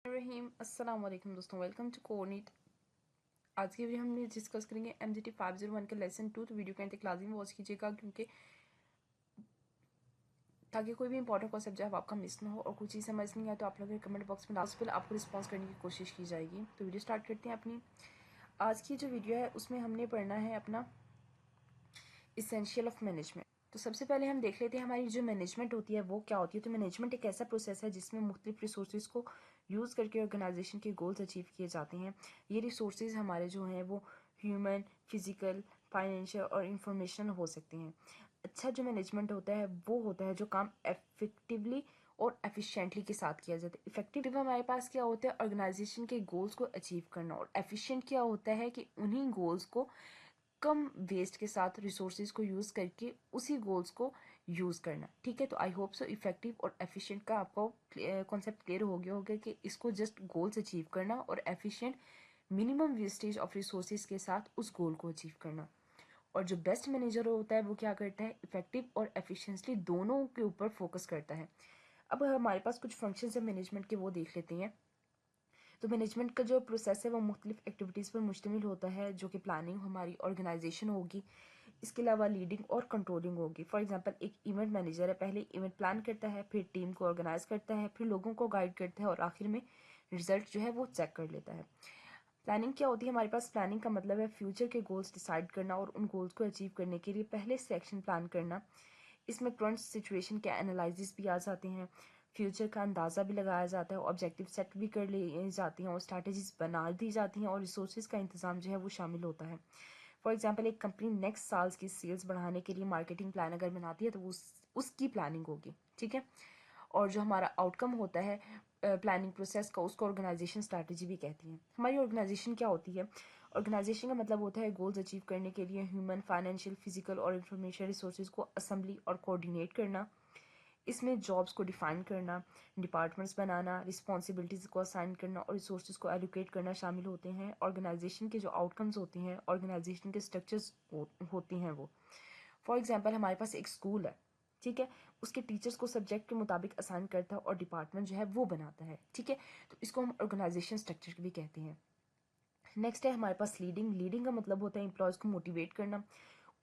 रहीम अस्सलाम वालेकुम दोस्तों, वेलकम टू कोर्निट। आज की वीडियो हम डिस्कस करेंगे MGT 501 का लेसन 2। तो वीडियो के अंत तक लाजिम वॉच कीजिएगा, क्योंकि ताकि कोई भी इंपॉर्टेंट कॉन्सेप्ट जो है आपका मिस ना हो और कुछ चीज़ समझ नहीं आए तो आप लोग कमेंट बॉक्स में लास्ट पर आपको रिस्पॉन्स करने की कोशिश की जाएगी। तो वीडियो स्टार्ट करते हैं अपनी। आज की जो वीडियो है उसमें हमने पढ़ना है अपना इसेंशियल ऑफ मैनेजमेंट। तो सबसे पहले हम देख लेते हैं हमारी जो मैनेजमेंट होती है वो क्या होती है। तो मैनेजमेंट एक ऐसा प्रोसेस है जिसमें मुख्तलिफ रिसोर्सेज को यूज़ करके ऑर्गेनाइजेशन के गोल्स अचीव किए जाते हैं। ये रिसोर्सेज हमारे जो हैं वो ह्यूमन, फिजिकल, फाइनेंशियल और इंफॉर्मेशनल हो सकते हैं। अच्छा जो मैनेजमेंट होता है वो होता है जो काम इफेक्टिवली और एफिशिएंटली के साथ किया जाता है। इफेक्टिव हमारे पास क्या होता है, ऑर्गेनाइजेशन के गोल्स को अचीव करना, और एफिशिएंट क्या होता है कि उन्हीं गोल्स को कम वेस्ट के साथ रिसोर्सेज को यूज़ करके उसी गोल्स को यूज़ करना। ठीक है, तो आई होप सो इफेक्टिव और एफिशिएंट का आपको कॉन्सेप्ट क्लियर हो गया होगा कि इसको जस्ट गोल्स अचीव करना और efficient minimum wastage of resources के साथ उस गोल को अचीव करना। और जो बेस्ट मैनेजर होता है वो क्या करता है, इफेक्टिव और एफिशिएंटली दोनों के ऊपर फोकस करता है। अब हमारे पास कुछ फंक्शंस है मैनेजमेंट के, वो देख लेते हैं। तो मैनेजमेंट का जो प्रोसेस है वो मुख्तलिफ एक्टिविटीज़ पर मुश्तमिल होता है, जो कि प्लानिंग हमारी ऑर्गेनाइजेशन होगी, इसके अलावा लीडिंग और कंट्रोलिंग होगी। फॉर एग्जांपल एक इवेंट मैनेजर है, पहले इवेंट प्लान करता है, फिर टीम को ऑर्गेनाइज करता है, फिर लोगों को गाइड करता है और आखिर में रिजल्ट जो है वो चेक कर लेता है। प्लानिंग क्या होती है हमारे पास, प्लानिंग का मतलब है फ्यूचर के गोल्स डिसाइड करना और उन गोल्स को अचीव करने के लिए पहले से एक्शन प्लान करना। इसमें करंट सिचुएशन के एनालिसिस भी आ जाते हैं, फ्यूचर का अंदाज़ा भी लगाया जाता है, ऑब्जेक्टिव सेट भी कर लिए जाती हैं और स्ट्रैटेजीज बना दी जाती हैं और रिसोर्सेज का इंतजाम जो है वो शामिल होता है। फॉर एग्जांपल एक कंपनी नेक्स्ट साल की सेल्स बढ़ाने के लिए मार्केटिंग प्लान अगर बनाती है तो उसकी प्लानिंग होगी। ठीक है, और जो हमारा आउटकम होता है प्लानिंग प्रोसेस का, उसको ऑर्गेनाइजेशन स्ट्रैटेजी भी कहती हैं। हमारी ऑर्गेनाइजेशन क्या होती है, ऑर्गेनाइजेशन का मतलब होता है गोल्स अचीव करने के लिए ह्यूमन, फाइनेंशियल, फिजिकल और इंफॉर्मेशन रिसोर्सेज को असेंबली और कोऑर्डिनेट करना। इसमें जॉब्स को डिफाइन करना, डिपार्टमेंट्स बनाना, रिस्पॉन्सिबिलिटीज़ को असाइन करना और रिसोर्सेज को एलोकेट करना शामिल होते हैं। ऑर्गेनाइजेशन के जो आउटकम्स होते हैं, ऑर्गेनाइजेशन के स्ट्रक्चर्स होती हैं वो। फॉर एग्जांपल हमारे पास एक स्कूल है, ठीक है, उसके टीचर्स को सब्जेक्ट के मुताबिक असाइन करता है और डिपार्टमेंट जो है वो बनाता है। ठीक है, तो इसको हम ऑर्गेनाइजेशन स्ट्रक्चर भी कहते हैं। नेक्स्ट है हमारे पास लीडिंग। लीडिंग का मतलब होता है एम्प्लॉयज़ को मोटिवेट करना,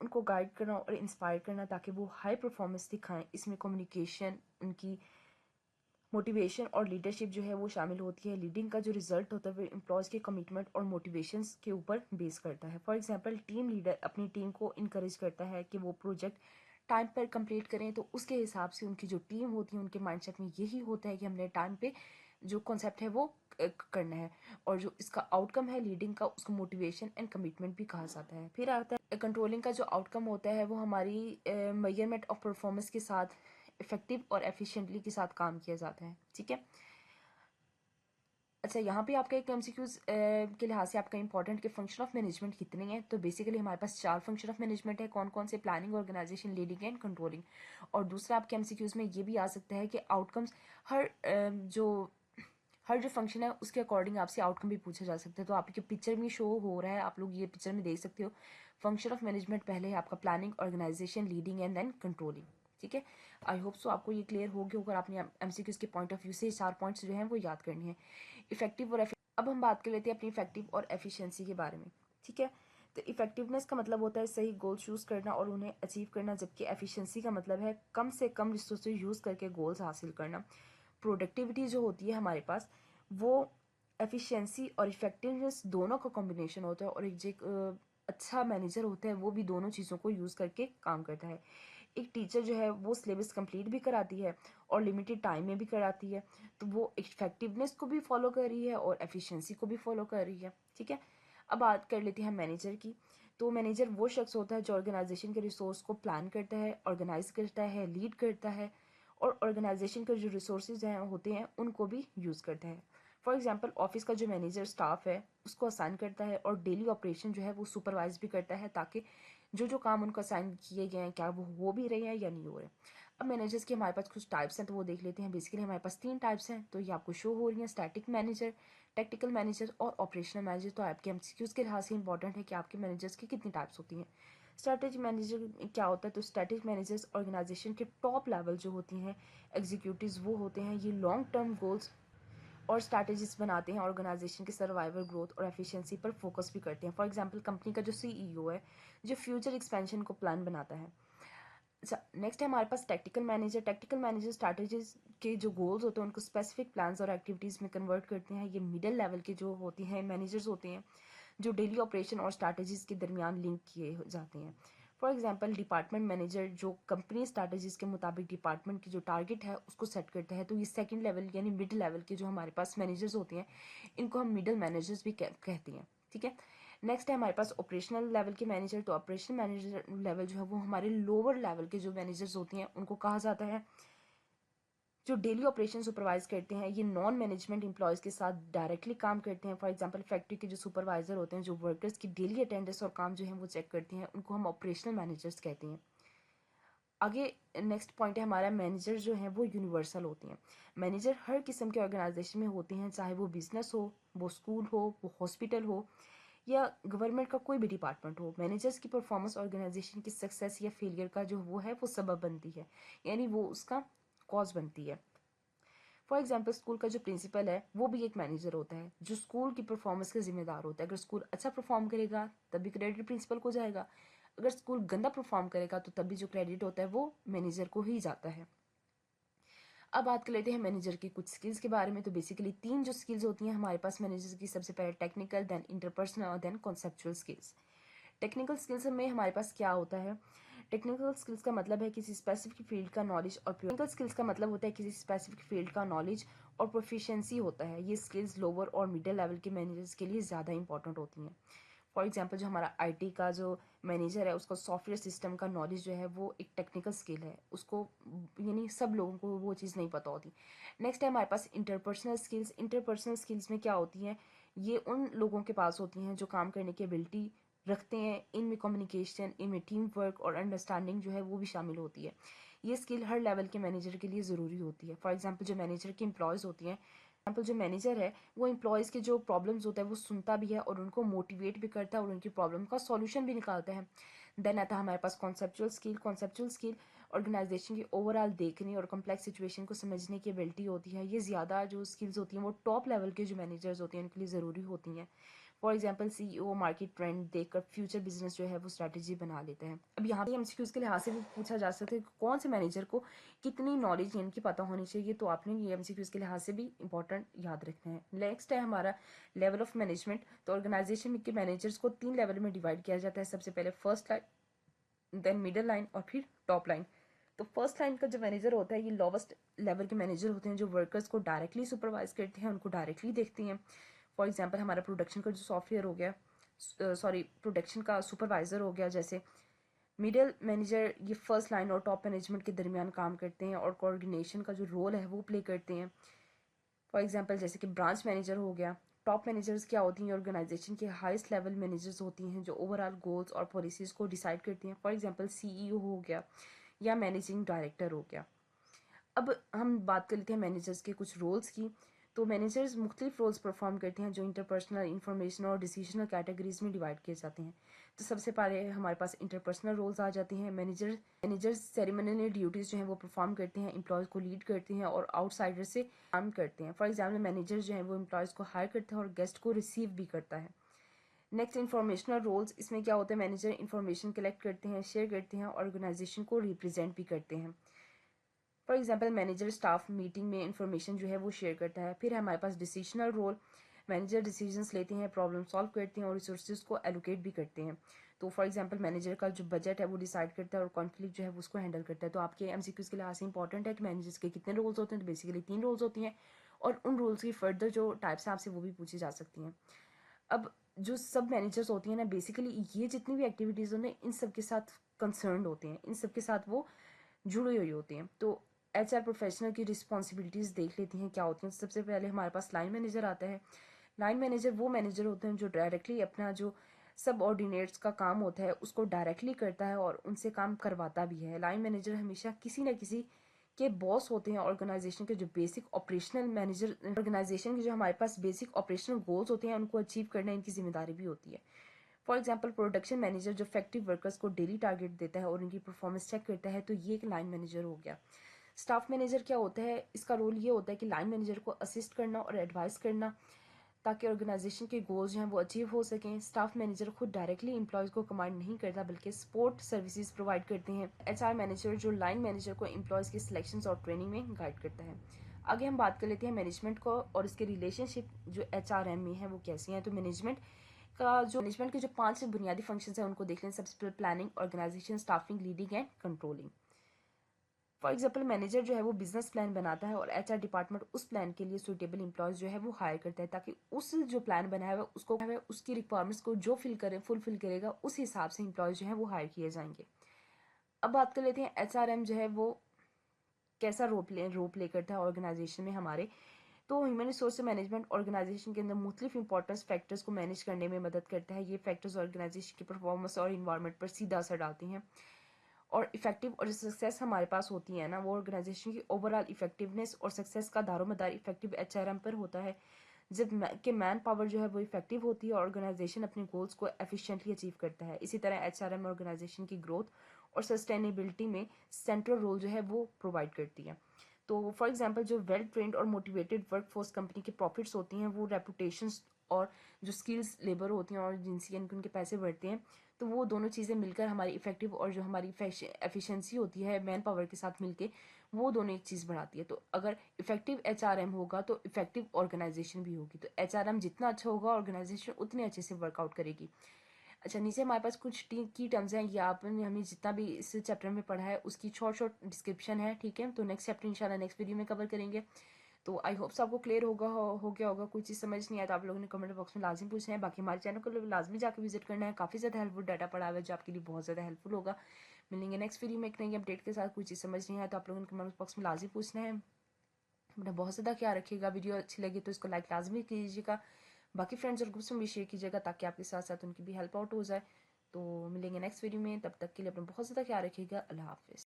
उनको गाइड करना और इंस्पायर करना ताकि वो हाई परफॉर्मेंस दिखाएं। इसमें कम्युनिकेशन, उनकी मोटिवेशन और लीडरशिप जो है वो शामिल होती है। लीडिंग का जो रिजल्ट होता है वो एम्प्लॉयज़ के कमिटमेंट और मोटिवेशंस के ऊपर बेस करता है। फॉर एग्जांपल टीम लीडर अपनी टीम को इनकरेज करता है कि वो प्रोजेक्ट टाइम पर कंप्लीट करें, तो उसके हिसाब से उनकी जो टीम होती है उनके माइंडसेट में यही होता है कि हमने टाइम पे जो कॉन्सेप्ट है वो करना है, और जो इसका आउटकम है लीडिंग का उसको मोटिवेशन एंड कमिटमेंट भी कहा जाता है। फिर आता है कंट्रोलिंग का जो आउटकम होता है वो हमारी मेजरमेंट ऑफ परफॉर्मेंस के साथ इफेक्टिव और एफिशिएंटली के साथ काम किया जाता है। ठीक है, अच्छा यहाँ पे आपका एक एमसीक्यूज के लिहाज से आपका इंपॉर्टेंट के फंक्शन ऑफ मैनेजमेंट कितने हैं। तो बेसिकली हमारे पास 4 फंक्शन ऑफ मैनेजमेंट है। कौन कौन से, planning, organisation, leading and controlling. और दूसरा आपके एमसीक्यूज में ये भी आ सकता है कि आउटकम्स हर जो फंक्शन है उसके अकॉर्डिंग आपसे आउटकम भी पूछा जा सकता है। तो आपके पिक्चर में शो हो रहा है, आप लोग ये पिक्चर में देख सकते हो। फंक्शन ऑफ मैनेजमेंट पहले है आपका planning, organisation, leading and then controlling. ठीक है, आई होप सो आपको ये क्लियर हो गया होगा। आपने एमसीक्यूज के पॉइंट ऑफ व्यू से 4 पॉइंट्स जो हैं वो याद करने हैं, इफेक्टिव और अब हम बात कर लेते हैं अपनी इफेक्टिव और एफिशिएंसी के बारे में। ठीक है, तो इफेक्टिवनेस का मतलब होता है सही गोल चूज करना और उन्हें अचीव करना, जबकि एफिशिएंसी का मतलब है कम से कम रिसोर्सेज यूज करके गोल्स हासिल करना। प्रोडक्टिविटी जो होती है हमारे पास वो एफिशिएंसी और इफेक्टिवनेस दोनों का कॉम्बिनेशन होता है, और एक जो अच्छा मैनेजर होता है वो भी दोनों चीज़ों को यूज़ करके काम करता है। एक टीचर जो है वो सिलेबस कंप्लीट भी कराती है और लिमिटेड टाइम में भी कराती है, तो वो इफेक्टिवनेस को भी फॉलो कर रही है और एफिशिएंसी को भी फॉलो कर रही है। ठीक है, अब बात कर लेते हैं मैनेजर की। तो मैनेजर वो शख्स होता है जो ऑर्गेनाइजेशन के रिसोर्स को प्लान करता है, ऑर्गेनाइज करता है, लीड करता है और ऑर्गेनाइजेशन के जो रिसोर्सेज हैं होते हैं उनको भी यूज़ करता है। फॉर एग्जांपल ऑफिस का जो मैनेजर स्टाफ है उसको असाइन करता है और डेली ऑपरेशन जो है वो सुपरवाइज भी करता है, ताकि जो जो काम उनको असाइन किए गए हैं क्या वो हो भी रहे हैं या नहीं हो रहे। अब मैनेजर्स के हमारे पास कुछ टाइप्स हैं तो वो देख लेते हैं। बेसिकली हमारे पास 3 टाइप्स हैं, तो ये आपको शो हो रही हैं, स्टैटिक मैनेजर, टेक्निकल मैनेजर और ऑपरेशनल मैनेजर। तो आपके एमसीक्यूज के लिहाज से इंपॉर्टेंट है कि आपके मैनेजर्स की कितनी टाइप्स होती हैं। स्ट्रैटेजिक मैनेजर क्या होता है, तो स्ट्रैटेजिक मैनेजर्स ऑर्गेनाइजेशन के टॉप लेवल जो होती हैं एग्जीक्यूटिव्स वो होते हैं। ये लॉन्ग टर्म गोल्स और स्ट्रैटेजीज बनाते हैं, ऑर्गेनाइजेशन के सर्वाइवल, ग्रोथ और एफिशिएंसी पर फोकस भी करते हैं। फॉर एग्जांपल कंपनी का जो सीईओ है जो फ्यूचर एक्सपेंशन को प्लान बनाता है। अच्छा, नेक्स्ट है हमारे पास technical manager. Technical manager strategies के जो गोल्स होते हैं उनको स्पेसिफिक प्लान्स और एक्टिविटीज़ में कन्वर्ट करते हैं। ये मिडिल लेवल के जो होती हैं मैनेजर्स होते हैं जो डेली ऑपरेशन और स्ट्रैटेजीज के दरमियान लिंक किए जाते हैं। फॉर एग्जांपल डिपार्टमेंट मैनेजर जो कंपनी स्ट्रैटेजीज के मुताबिक डिपार्टमेंट की जो टारगेट है उसको सेट करता है। तो ये सेकंड लेवल यानी मिड लेवल के जो हमारे पास मैनेजर्स होते हैं इनको हम मिडल मैनेजर्स भी कहते हैं। ठीक है, नेक्स्ट है हमारे पास ऑपरेशनल लेवल के मैनेजर। तो ऑपरेशनल मैनेजर लेवल जो है वो हमारे लोअर लेवल के जो मैनेजर्स होते हैं उनको कहा जाता है जो डेली ऑपरेशन सुपरवाइज करते हैं। ये नॉन मैनेजमेंट एम्प्लॉयज़ के साथ डायरेक्टली काम करते हैं। फॉर एग्जांपल फैक्ट्री के जो सुपरवाइजर होते हैं जो वर्कर्स की डेली अटेंडेंस और काम जो है वो चेक करते हैं उनको हम ऑपरेशनल मैनेजर्स कहते हैं। आगे नेक्स्ट पॉइंट है हमारा मैनेजर जो है वो यूनिवर्सल होते हैं। मैनेजर हर किस्म के ऑर्गेनाइजेशन में होते हैं, चाहे वो बिजनेस हो, वो स्कूल हो, वो हॉस्पिटल हो या गवर्नमेंट का कोई भी डिपार्टमेंट हो। मैनेजर्स की परफॉर्मेंस ऑर्गेनाइजेशन की सक्सेस या फेलियर का जो वो है वो सबब बनती है, यानी वो उसका कॉज बनती है। फॉर एग्जाम्पल स्कूल का जो प्रिंसिपल है वो भी एक मैनेजर होता है जो स्कूल की परफॉर्मेंस का जिम्मेदार होता है। अगर स्कूल अच्छा परफॉर्म करेगा तभी क्रेडिट प्रिंसिपल को जाएगा, अगर स्कूल गंदा परफॉर्म करेगा तो तभी जो क्रेडिट होता है वो मैनेजर को ही जाता है। अब बात कर लेते हैं मैनेजर की कुछ स्किल्स के बारे में। तो बेसिकली 3 जो स्किल्स होती हैं हमारे पास मैनेजर की, सबसे पहले टेक्निकल, देन इंटरपर्सनल और then conceptual skills. Technical skills में हमारे पास क्या होता है, टेक्निकल स्किल्स का मतलब है किसी स्पेसिफिक फील्ड का नॉलेज, और टेक्निकल स्किल्स का मतलब होता है किसी स्पेसिफिक फील्ड का नॉलेज और प्रोफिशिएंसी होता है। ये स्किल्स लोअर और मिडिल लेवल के मैनेजर्स के लिए ज़्यादा इंपॉर्टेंट होती हैं। फॉर एग्जांपल जो हमारा आईटी का जो मैनेजर है उसका सॉफ्टवेयर सिस्टम का नॉलेज जो है वो एक टेक्निकल स्किल है, उसको यानी सब लोगों को वो चीज़ नहीं पता होती। नेक्स्ट है हमारे पास इंटरपर्सनल स्किल्स। इंटरपर्सनल स्किल्स में क्या होती हैं, ये उन लोगों के पास होती हैं जो काम करने की एबिलिटी रखते हैं, इनमें कम्युनिकेशन, इनमें टीम वर्क और अंडरस्टैंडिंग जो है वो भी शामिल होती है। ये स्किल हर लेवल के मैनेजर के लिए ज़रूरी होती है। फॉर एग्जांपल जो मैनेजर की एम्प्लॉयज़ होती हैं, एग्जाम्पल जो मैनेजर है वो एम्प्लॉयज़ के जो प्रॉब्लम्स होता है वो सुनता भी है और उनको मोटिवेट भी करता है और उनकी प्रॉब्लम का सॉल्यूशन भी निकालता है। देन आता है हमारे पास conceptual skill. Conceptual skill organisation की ओवरऑल देखने और कम्प्लेक्स सिचुएशन को समझने की एबिलिटी होती है। ये ज़्यादा जो स्किल्स होती हैं वो टॉप लेवल के जो मैनेजर्स होते हैं उनके लिए ज़रूरी होती हैं। For example CEO market trend देखकर फ्यूचर बिजनेस जो है वो स्ट्रैटेजी बना लेते हैं। अब यहाँ पे एमसीक्यूज के लिहाज से भी पूछा जा सकता है कि कौन से मैनेजर को कितनी नॉलेज इनकी पता होनी चाहिए, तो आपने ये एमसीक्यूज के लिहाज से भी इंपॉर्टेंट याद रखना है। नेक्स्ट है हमारा लेवल ऑफ मैनेजमेंट। तो ऑर्गेनाइजेशन के मैनेजर्स को 3 लेवल में डिवाइड किया जाता है। सबसे पहले first line, then middle line और फिर टॉप लाइन। तो फर्स्ट लाइन का जो मैनेजर होता है ये लोवेस्ट लेवल के मैनेजर होते हैं जो वर्कर्स को डायरेक्टली सुपरवाइज करते हैं, उनको डायरेक्टली देखते हैं। फॉर एग्जांपल हमारा प्रोडक्शन का जो सॉफ्टवेयर हो गया, प्रोडक्शन का सुपरवाइजर हो गया जैसे। मिडिल मैनेजर ये फर्स्ट लाइन और टॉप मैनेजमेंट के दरमियान काम करते हैं और कोऑर्डिनेशन का जो रोल है वो प्ले करते हैं। फॉर एग्जांपल जैसे कि ब्रांच मैनेजर हो गया। टॉप मैनेजर्स क्या होती हैं, ऑर्गेनाइजेशन के हाईएस्ट लेवल मैनेजर्स होती हैं जो ओवरऑल गोल्स और पॉलिसीज को डिसाइड करती हैं। फॉर एग्जांपल सीईओ हो गया या मैनेजिंग डायरेक्टर हो गया। अब हम बात कर लेते हैं मैनेजर्स के कुछ रोल्स की। तो मैनेजर्स मुख्तलिफ रोल्स परफॉर्म करते हैं जो इंटरपर्सनल, इंफॉर्मेशन और डिसीजनल कैटेगरीज में डिवाइड किए जाते हैं। तो सबसे पहले हमारे पास इंटरपर्सनल रोल्स आ जाते हैं। मैनेजर्स सेरेमोनियल ड्यूटीज़ जो हैं वो परफॉर्म करते हैं, एम्प्लॉयज़ को लीड करते हैं और आउटसाइडर से काम करते हैं। फॉर एग्जाम्पल मैनेजर जो हैं वो एम्प्लॉयज़ को हायर करते हैं और गेस्ट को रिसीव भी करता है। नेक्स्ट इंफॉर्मेशनल रोल्स, इसमें क्या होता है, मैनेजर इंफॉर्मेशन कलेक्ट करते हैं, शेयर करते हैं, ऑर्गेनाइजेशन को रिप्रेजेंट भी करते हैं। For example manager staff meeting में इंफॉर्मेशन जो है वो शेयर करता है। फिर हमारे पास डिसीजनल रोल, मैनेजर डिसीजंस लेते हैं, प्रॉब्लम सॉल्व करते हैं और रिसोर्सेज को एलोकेट भी करते हैं। तो फॉर एग्जांपल मैनेजर का जो बजट है वो डिसाइड करता है और कॉन्फ्लिक्ट जो है वो उसको हैंडल करता है। तो आपके एमसीक्यूज के लिहाज से इंपॉर्टेंट है कि मैनेजर्स के कितने रोल्स होते हैं। तो बेसिकली 3 रोल्स होती हैं और उन रोल्स की फर्दर जो टाइप्स हैं आपसे वो भी पूछी जा सकती हैं। अब जो सब मैनेजर्स होती हैं ना, बेसिकली ये जितनी भी एक्टिविटीज़ होती हैं इन सब के साथ कंसर्न होते हैं, इन सब के साथ वो जुड़ी हुई होती हैं। तो एचआर प्रोफेशनल की रिस्पॉन्सिबिलिटीज़ देख लेती हैं क्या होती हैं। सबसे पहले हमारे पास लाइन मैनेजर आता है। लाइन मैनेजर वो मैनेजर होते हैं जो डायरेक्टली अपना जो सब ऑर्डिनेट्स का काम होता है उसको डायरेक्टली करता है और उनसे काम करवाता भी है। लाइन मैनेजर हमेशा किसी न किसी के बॉस होते हैं। ऑर्गेनाइजेशन के जो बेसिक ऑपरेशनल मैनेजर, ऑर्गेनाइजेशन के जो हमारे पास बेसिक ऑपरेशनल गोल्स होते हैं उनको अचीव करना इनकी जिम्मेदारी भी होती है। फॉर एग्जाम्पल प्रोडक्शन मैनेजर जो फैक्ट्री वर्कर्स को डेली टारगेट देता है और उनकी परफॉर्मेंस चेक करता है, तो ये एक लाइन मैनेजर हो गया। स्टाफ मैनेजर क्या होता है, इसका रोल ये होता है कि लाइन मैनेजर को असिस्ट करना और एडवाइस करना ताकि ऑर्गेनाइजेशन के गोल्स जो हैं वो अचीव हो सकें। स्टाफ मैनेजर खुद डायरेक्टली एम्प्लॉयज़ को कमांड नहीं करता बल्कि सपोर्ट सर्विसेज प्रोवाइड करते हैं। एचआर मैनेजर जो लाइन मैनेजर को एम्प्लॉयज़ की सिलेक्शन और ट्रेनिंग में गाइड करता है। आगे हम बात कर लेते हैं मैनेजमेंट को और इसके रिलेशनशिप जो एचआरएम में है वो कैसी हैं। तो मैनेजमेंट के जो 5 बुनियादी फंक्शंस हैं उनको देख लें। सबसे पहले planning, organisation, staffing, leading and controlling. For example manager जो है वो बिजनेस प्लान बनाता है और एचआर डिपार्टमेंट उस प्लान के लिए सुटेबल एम्प्लॉयज जो है वो हायर करता है ताकि उस जो प्लान बनाया हुआ उसको उसकी रिक्वायरमेंट्स को जो फुलफिल करेगा उस हिसाब से एम्प्लॉयज जो है वो हायर किए जाएंगे। अब बात कर लेते हैं एचआरएम जो है वो कैसा रोल प्ले करता है ऑर्गेनाइजेशन में हमारे। तो ह्यूमन रिसोर्स मैनेजमेंट ऑर्गेनाइजेशन के अंदर मुख्तलिफ इंपॉर्टेंट फैक्टर्स को मैनेज करने में मदद करता है। ये फैक्टर्स ऑर्गेनाइजेशन की परफॉर्मेंस और इन्वायरमेंट पर सीधा असर डालते हैं और इफेक्टिव और सक्सेस हमारे पास होती है ना, वो ऑर्गेनाइजेशन की ओवरऑल इफेक्टिवनेस और सक्सेस का दारोमदार इफेक्टिव एचआरएम पर होता है। जब मैन पावर जो है वो इफेक्टिव होती है ऑर्गेनाइजेशन अपने गोल्स को एफिशिएंटली अचीव करता है। इसी तरह एचआरएम ऑर्गेनाइजेशन की ग्रोथ और सस्टेनेबिलिटी में सेंट्रल रोल जो है वो प्रोवाइड करती है। तो फॉर एग्जांपल जो वेल ट्रेंड और मोटिवेटेड वर्कफोर्स कंपनी के प्रॉफिट्स होती हैं वो रेपुटेशंस और जो स्किल्स लेबर होती हैं और जिनसे उनके पैसे बढ़ते हैं, तो वो दोनों चीज़ें मिलकर हमारी इफेक्टिव और जो हमारी एफिशिएंसी होती है मैन पावर के साथ मिलके वो दोनों एक चीज़ बढ़ाती है। तो अगर इफेक्टिव एचआरएम होगा तो इफेक्टिव ऑर्गेनाइजेशन भी होगी। तो एचआरएम जितना अच्छा होगा ऑर्गेनाइजेशन उतने अच्छे से वर्कआउट करेगी। अच्छा, नीचे हमारे पास कुछ की टर्म्स हैं, ये आपने हमें जितना भी इस चैप्टर में पढ़ा है उसकी शॉर्ट डिस्क्रिप्शन है, ठीक है। तो नेक्स्ट चैप्टर इंशाल्लाह नेक्स्ट वीडियो में कवर करेंगे। तो आई होप आपको क्लियर हो गया होगा। कोई चीज़ समझ नहीं आया तो आप लोगों ने कमेंट बॉक्स में लाजमी पूछना है। बाकी हमारे चैनल को लाजमी जाकर विजिट करना है, काफ़ी ज़्यादा हेल्पफुल डाटा पड़ा हुआ है जो आपके लिए बहुत ज़्यादा हेल्पफुल होगा। मिलेंगे नेक्स्ट वीडियो में एक नई अपडेट के साथ। कोई चीज़ समझ नहीं आया तो आप लोगों ने कमेंट बॉक्स में लाजमी पूछना है। अपना बहुत ज़्यादा ख्याल रखिएगा। वीडियो अच्छी लगी तो इसको लाइक लाजमी कीजिएगा, बाकी फ्रेंड्स और ग्रुप्स में भी शेयर कीजिएगा ताकि आपके साथ साथ उनकी भी हेल्प आउट हो जाए। तो मिलेंगे नेक्स्ट वीडियो में, तब तक के लिए अपना बहुत ज़्यादा ख्याल रखिएगा। अल्लाह हाफिज़।